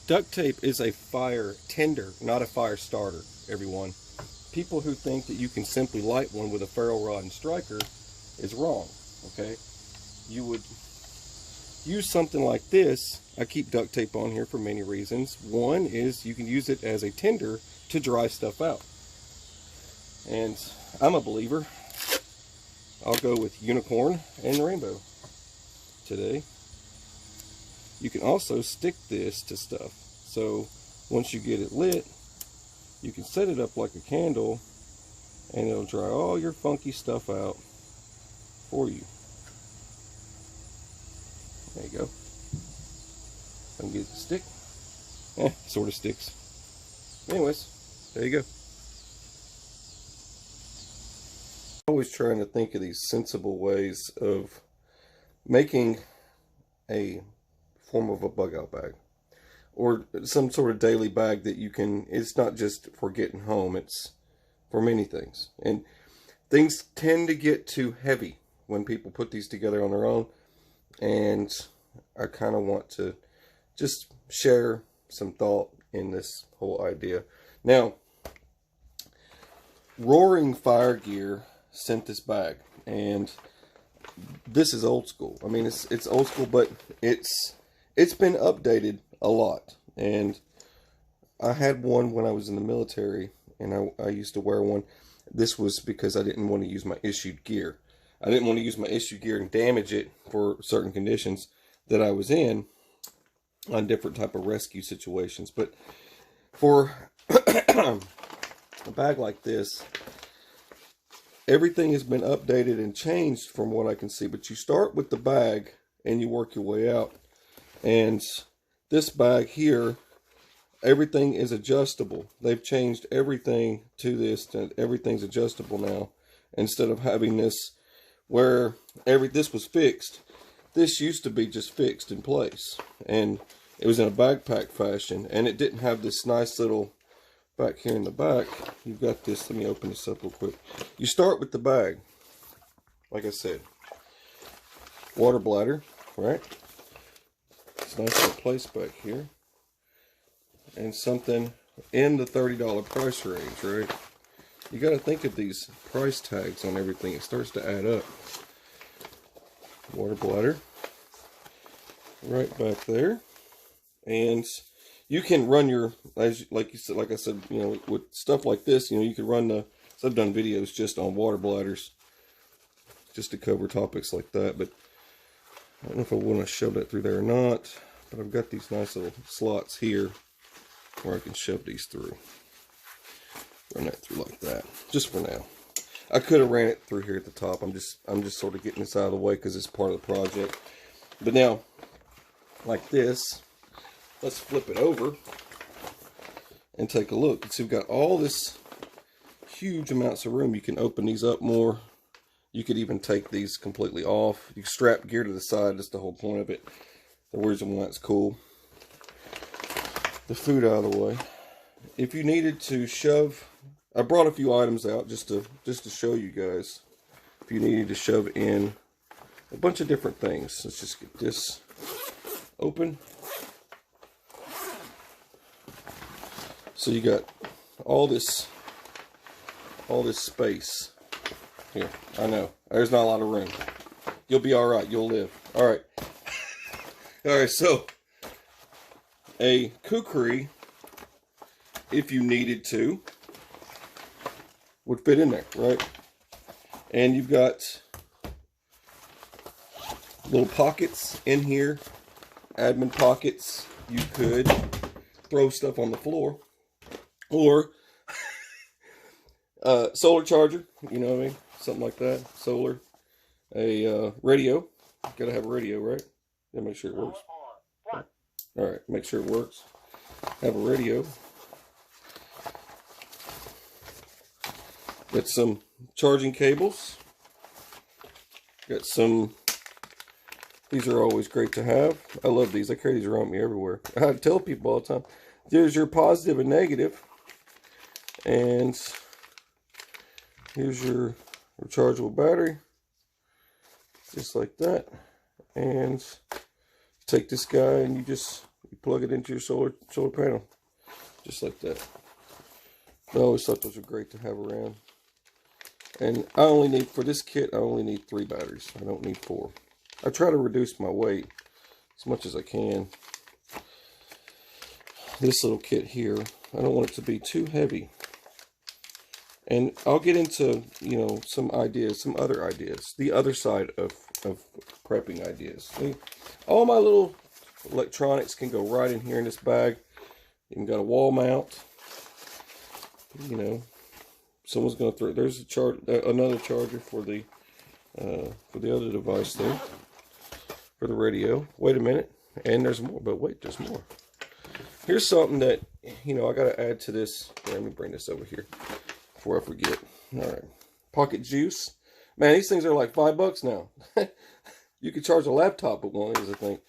Duct tape is a fire tender, not a fire starter, everyone. People who think that you can simply light one with a ferro rod and striker is wrong, okay? You would use something like this. I keep duct tape on here for many reasons. One is you can use it as a tinder to dry stuff out. And I'm a believer. I'll go with unicorn and rainbow today. You can also stick this to stuff. So once you get it lit, you can set it up like a candle and it'll dry all your funky stuff out for you. There you go. I can get it to stick. Sort of sticks. Anyways, there you go. Always trying to think of these sensible ways of making a form of a bug out bag or some sort of daily bag that you can, it's not just for getting home, it's for many things. And things tend to get too heavy when people put these together on their own, and I kind of want to just share some thought in this whole idea. Now, Roaring Fire Gear sent this bag, and this is old school. I mean, it's old school, but it's been updated a lot. And I had one when I was in the military, and I used to wear one. This was because I didn't want to use my issued gear. I didn't want to use my issued gear and damage it for certain conditions that I was in on different type of rescue situations. But for a bag like this, everything has been updated and changed from what I can see. But you start with the bag and you work your way out. And this bag here, everything is adjustable. They've changed everything to this. Everything's adjustable now. Instead of having this where this was fixed, this used to be just fixed in place. And it was in a backpack fashion. And it didn't have this nice little, back here in the back, you've got this. Let me open this up real quick. You start with the bag, like I said, water bladder, right? It's nice little place back here, and something in the $30 price range, right? You got to think of these price tags on everything. It starts to add up. Water bladder, right back there, and you can run your, like I said, you know, with stuff like this, you know, you can run the, so I've done videos just on water bladders, just to cover topics like that, but I don't know if I want to shove that through there or not, but I've got these nice little slots here where I can shove these through. Run that through like that, just for now. I could have ran it through here at the top. I'm just sort of getting this out of the way because it's part of the project. But now, like this, let's flip it over and take a look. So we've got all this huge amounts of room. You can open these up more. You could even take these completely off. You strap gear to the side. That's the whole point of it. The reason why it's cool. The food out of the way. If you needed to shove, I brought a few items out just to show you guys. If you needed to shove in a bunch of different things. Let's just get this open. So you got all this space here. I know there's not a lot of room. You'll be all right. You'll live. All right. All right. So a kukri, if you needed to, would fit in there, right? And you've got little pockets in here, admin pockets. You could throw stuff on the floor. Or solar charger, you know what I mean? Something like that. Solar. A radio. Gotta have a radio, right? Gotta make sure it works. Alright, make sure it works. Have a radio. Got some charging cables. Got some, these are always great to have. I love these. I carry these around me everywhere. I tell people all the time, there's your positive and negative. And here's your rechargeable battery, just like that. And take this guy and you You plug it into your solar panel, just like that. I always thought those were great to have around. And I only need, for this kit, I only need 3 batteries. I don't need 4. I try to reduce my weight as much as I can. This little kit here, I don't want it to be too heavy. And I'll get into, you know, some ideas, some other ideas. The other side of prepping ideas. See, all my little electronics can go right in here in this bag. Even got a wall mount. You know, someone's gonna throw. There's a another charger for the other device there, for the radio. Wait a minute, and there's more. But wait, there's more. Here's something that, you know, I gotta add to this. Let me bring this over here before I forget. All right, pocket juice. Man, these things are like $5 now. You could charge a laptop with one of these, I think.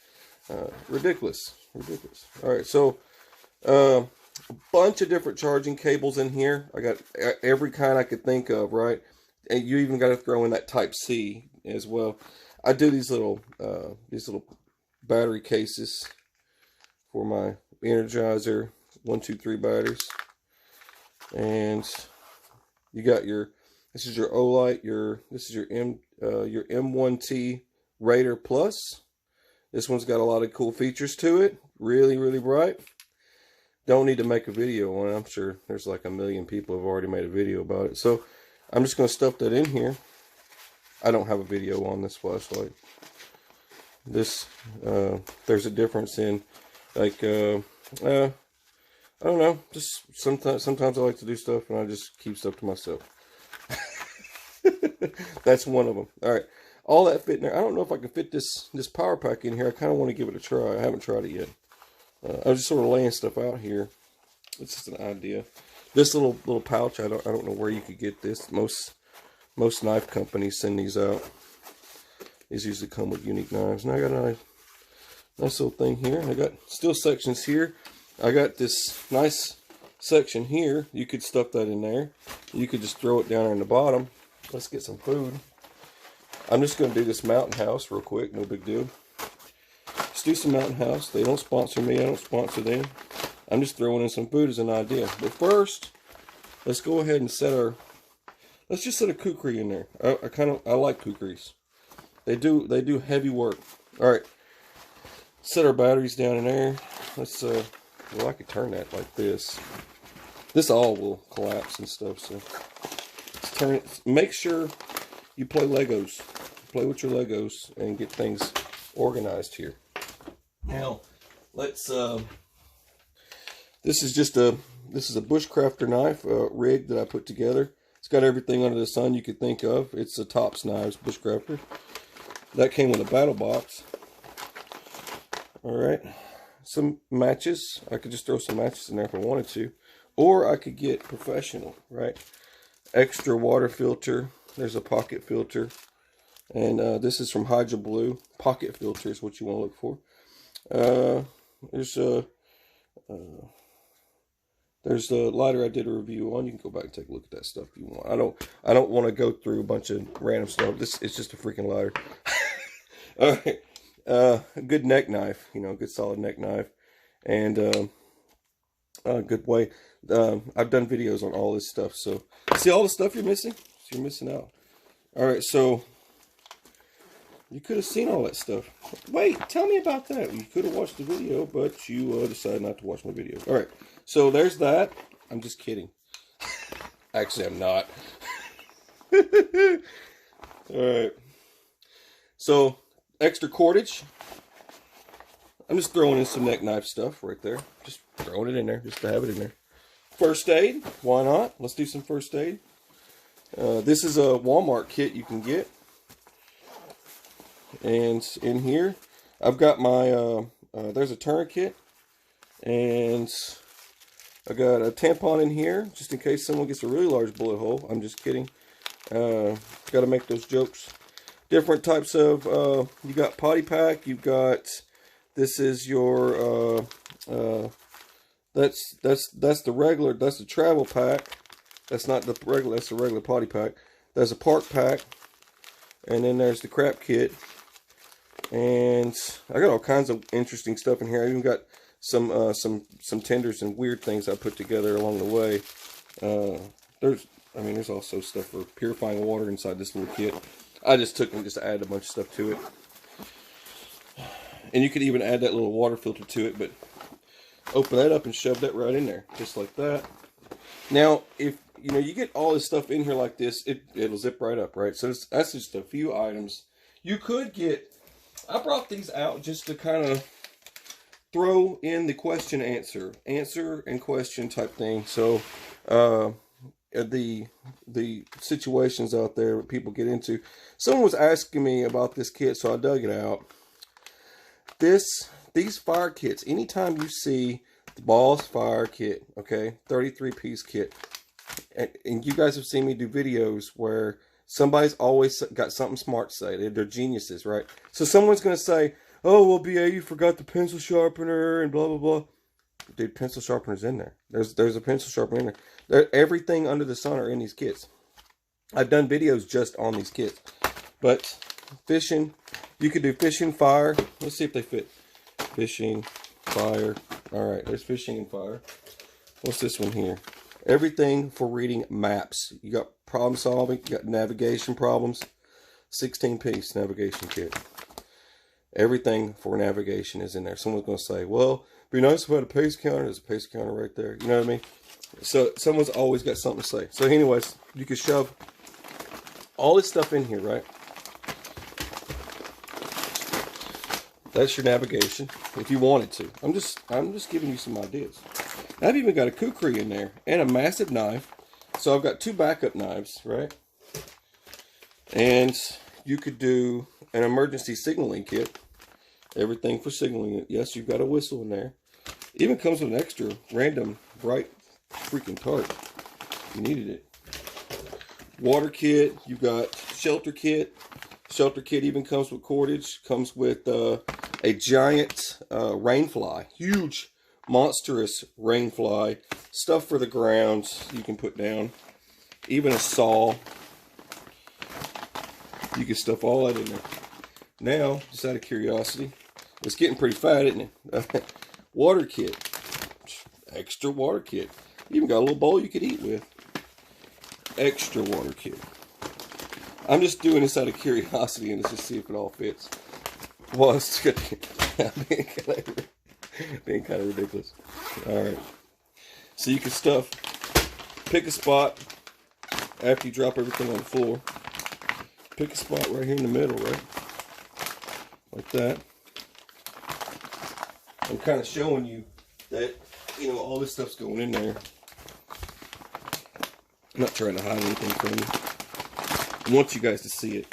Ridiculous, ridiculous. All right, so a bunch of different charging cables in here. I got every kind I could think of, right? And you even got to throw in that Type-C as well. I do these little battery cases for my Energizer 1, 2, 3 batteries. And you got your, this is your Olight, this is your M1T Raider Plus. This one's got a lot of cool features to it. Really, really bright. Don't need to make a video on it. I'm sure there's like 1 million people have already made a video about it. So I'm just going to stuff that in here. I don't have a video on this flashlight. This, there's a difference in, like, I don't know. Just sometimes I like to do stuff and I just keep stuff to myself. That's one of them. All right. All that fit in there. I don't know if I can fit this power pack in here. I kind of want to give it a try. I haven't tried it yet. I was just sort of laying stuff out here. It's just an idea. This little pouch, I don't know where you could get this. Most knife companies send these out. These usually come with unique knives. And I got a nice little thing here. I got steel sections here. I got this nice section here. You could stuff that in there. You could just throw it down there in the bottom. Let's get some food. I'm just going to do this Mountain House real quick. No big deal. Let's do some Mountain House. They don't sponsor me. I don't sponsor them. I'm just throwing in some food as an idea. But first, let's go ahead and let's just set a kukri in there. I like kukris. They do heavy work. All right. Set our batteries down in there. Let's well, I could turn that like this. This all will collapse and stuff. So let's turn it. Make sure you play Legos. Play with your Legos and get things organized here. Now, let's. This is a bushcrafter knife rig that I put together. It's got everything under the sun you could think of. It's a Tops Knives bushcrafter. That came with a battle box. All right, some matches. I could just throw some matches in there if I wanted to, or I could get professional. Right, extra water filter. There's a pocket filter, and this is from Hydro Blue. Pocket filter is what you want to look for. There's the lighter I did a review on. You can go back and take a look at that stuff if you want. I don't want to go through a bunch of random stuff. It's just a freaking lighter. All right, a good neck knife. You know, a good solid neck knife, and a good way. I've done videos on all this stuff. So see all the stuff you're missing. So you're missing out. All right, so you could have seen all that stuff. Wait, tell me about that. You could have watched the video, but you decided not to watch my video. All right, so there's that. I'm just kidding. Actually, I'm not. All right. So extra cordage. I'm just throwing in some neck knife stuff right there. Just throwing it in there, just to have it in there. First aid. Why not? Let's do some first aid. This is a Walmart kit you can get. And in here, I've got my, there's a tourniquet. And I got a tampon in here, just in case someone gets a really large bullet hole. I'm just kidding. Got to make those jokes. Different types of, you got potty pack, you've got, this is your, that's the regular, that's the travel pack. That's not the regular, that's the regular potty pack. There's a park pack, and then there's the crap kit. And I got all kinds of interesting stuff in here. I even got some tenders and weird things I put together along the way. There's also stuff for purifying water inside this little kit. I just took and just added a bunch of stuff to it. And you could even add that little water filter to it, but open that up and shove that right in there, just like that. Now, if you get all this stuff in here like this, it'll zip right up, right? So that's just a few items. You could get, I brought these out just to kind of throw in the question answer and question type thing. So the situations out there that people get into. Someone was asking me about this kit, so I dug it out. These fire kits, anytime you see the Boss Fire kit, okay, 33-piece kit, and you guys have seen me do videos where somebody's always got something smart to say. They're geniuses, right? So someone's going to say, oh, well, BA, you forgot the pencil sharpener and blah, blah, blah. Dude, pencil sharpener's in there. There's a pencil sharpener in there. Everything under the sun are in these kits. I've done videos just on these kits. But fishing, you could do fishing, fire. Let's see if they fit. Fishing, fire. All right, there's fishing and fire. What's this one here? Everything for reading maps. You got problem solving, you got navigation problems. 16-piece navigation kit. Everything for navigation is in there. Someone's going to say, well, it'd be nice if I had a pace counter. There's a pace counter right there. You know what I mean? So someone's always got something to say. So anyways, you can shove all this stuff in here, right? That's your navigation, if you wanted to. I'm just giving you some ideas. I've even got a kukri in there and a massive knife. So I've got 2 backup knives, right? And you could do an emergency signaling kit. Everything for signaling. Yes, you've got a whistle in there. Even comes with an extra random bright freaking tarp. You needed it. Water kit. You've got shelter kit. Shelter kit even comes with cordage. Comes with a giant rain fly. Huge, monstrous rain fly. Stuff for the ground you can put down. Even a saw. You can stuff all that in there. Now, just out of curiosity, it's getting pretty fat, isn't it? Water kit. Extra water kit. Even got a little bowl you could eat with. Extra water kit. I'm just doing this out of curiosity and just see if it all fits. Well, it's being kind of ridiculous. Alright. So you can stuff, pick a spot after you drop everything on the floor. Pick a spot right here in the middle, right? Like that. I'm kind of showing you that, all this stuff's going in there. I'm not trying to hide anything from you. I want you guys to see it.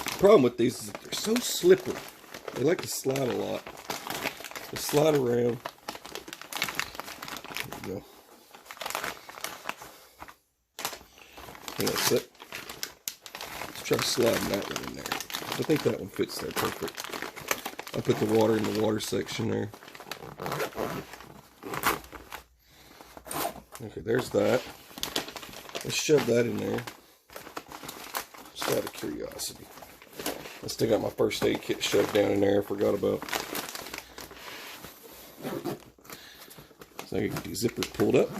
The problem with these is that they're so slippery. They like to slide a lot. They slide around. There you go. And that's it. Let's try sliding that one in there. I think that one fits there perfect. I'll put the water in the water section there. Okay, there's that. Let's shove that in there. Just out of curiosity. I still got my first aid kit shoved down in there. I forgot about. So I get these zippers pulled up.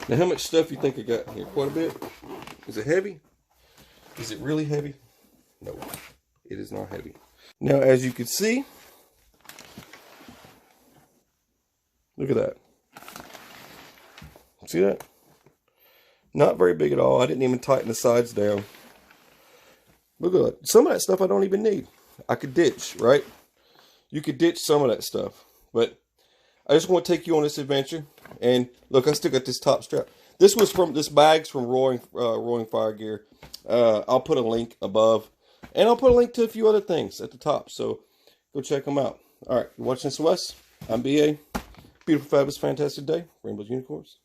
Now, how much stuff you think I got in here? Quite a bit. Is it heavy? Is it really heavy? No, it is not heavy. Now, as you can see, look at that. See that? Not very big at all. I didn't even tighten the sides down. Look at that. Some of that stuff I don't even need. I could ditch, right? You could ditch some of that stuff. But I just want to take you on this adventure. And look, I still got this top strap. This bag's from Roaring Fire Gear. I'll put a link above. And I'll put a link to a few other things at the top. So go check them out. Alright, you're watching SOS. I'm BA. Beautiful, fabulous, fantastic day. Rainbows, unicorns.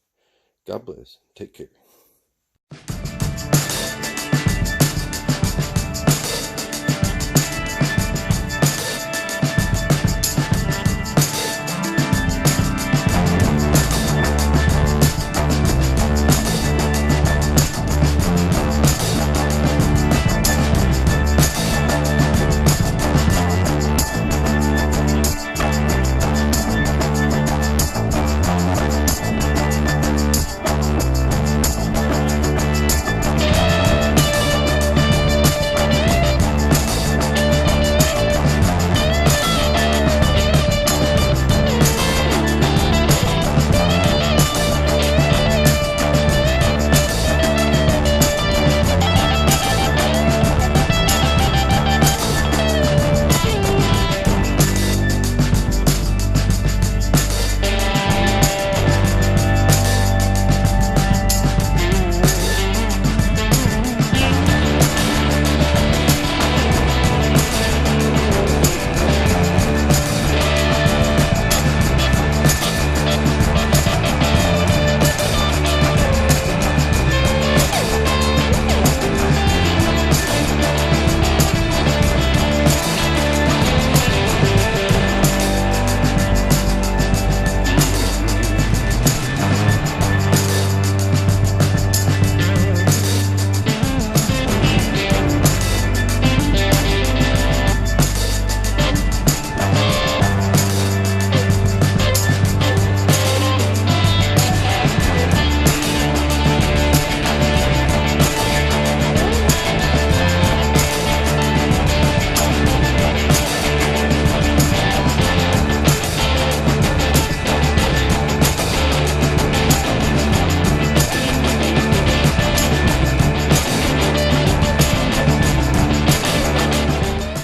God bless. Take care.